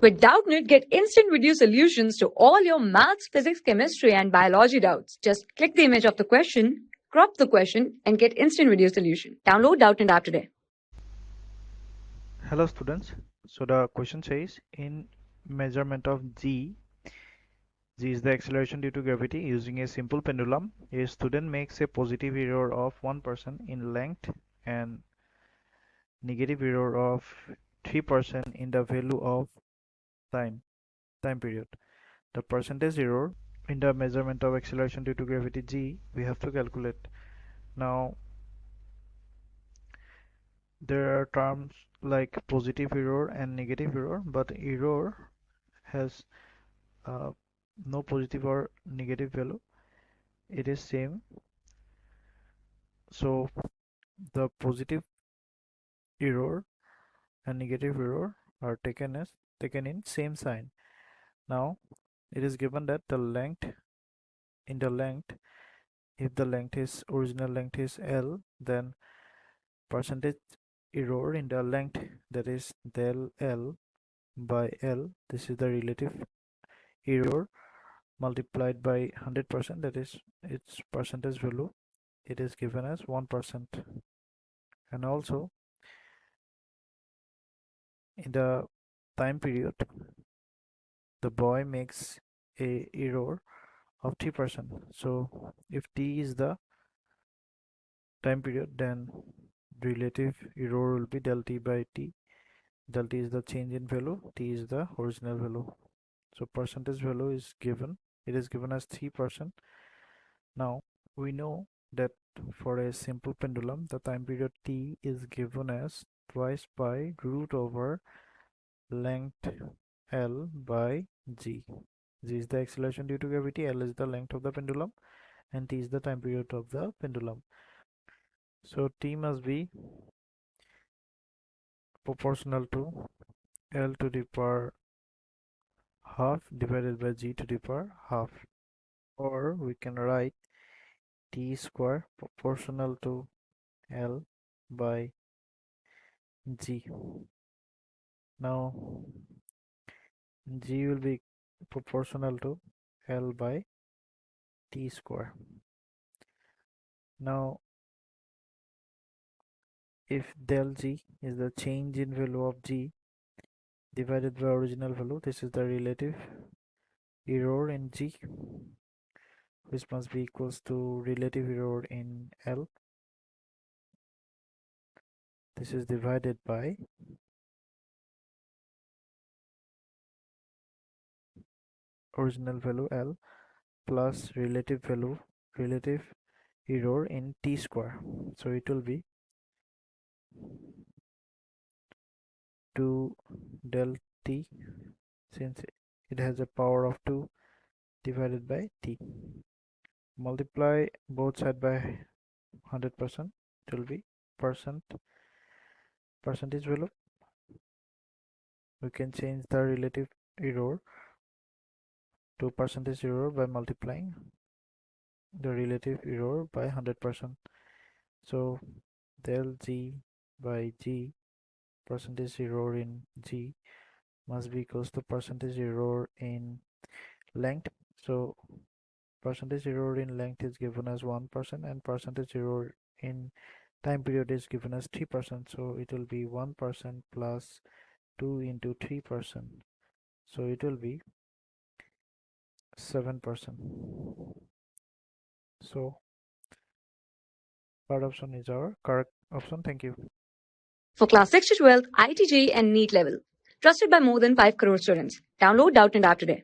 With Doubtnut, get instant video solutions to all your maths, physics, chemistry, and biology doubts. Just click the image of the question, crop the question, and get instant video solution. Download Doubtnut app today. Hello students, so the question says in measurement of g is the acceleration due to gravity using a simple pendulum. A student makes a positive error of 1% in length and negative error of 3% in the value of time period. The percentage error in the measurement of acceleration due to gravity g we have to calculate. Now there are terms like positive error and negative error, but error has uh, no positive or negative value, it is same. So the positive error and negative error are taken in same sign. Now it is given that the length if the original length is L, then percentage error in the length, that is del L by L, this is the relative error, multiplied by 100%, that is its percentage value, it is given as 1%. And also in the time period, the boy makes a error of 3%. So if t is the time period, then relative error will be del t by t. Del t is the change in value, t is the original value. So percentage value is given, it is given as 3%. Now we know that for a simple pendulum, the time period t is given as twice by root over length L by g. G is the acceleration due to gravity, L is the length of the pendulum, and t is the time period of the pendulum. So t must be proportional to L to the power half divided by g to the power half, or we can write t square proportional to L by g. Now g will be proportional to L by t square. Now if del g is the change in value of g divided by original value, this is the relative error in g, which must be equals to relative error in L. This is divided by original value L plus relative error in t square. So it will be 2 del t, since it has a power of 2, divided by t. Multiply both sides by 100%, it will be percentage value. We can change the relative error to percentage error by multiplying the relative error by 100%. So del g by g, percentage error in g, must be equals to percentage error in length. So percentage error in length is given as 1%, and percentage error in time period is given as 3%. So it will be 1% plus 2 into 3%. So it will be 7%. So third option is our correct option. Thank you. For class 6 to 12, IIT JEE and NEET level. Trusted by more than 5 crore students. Download Doubtnut app today.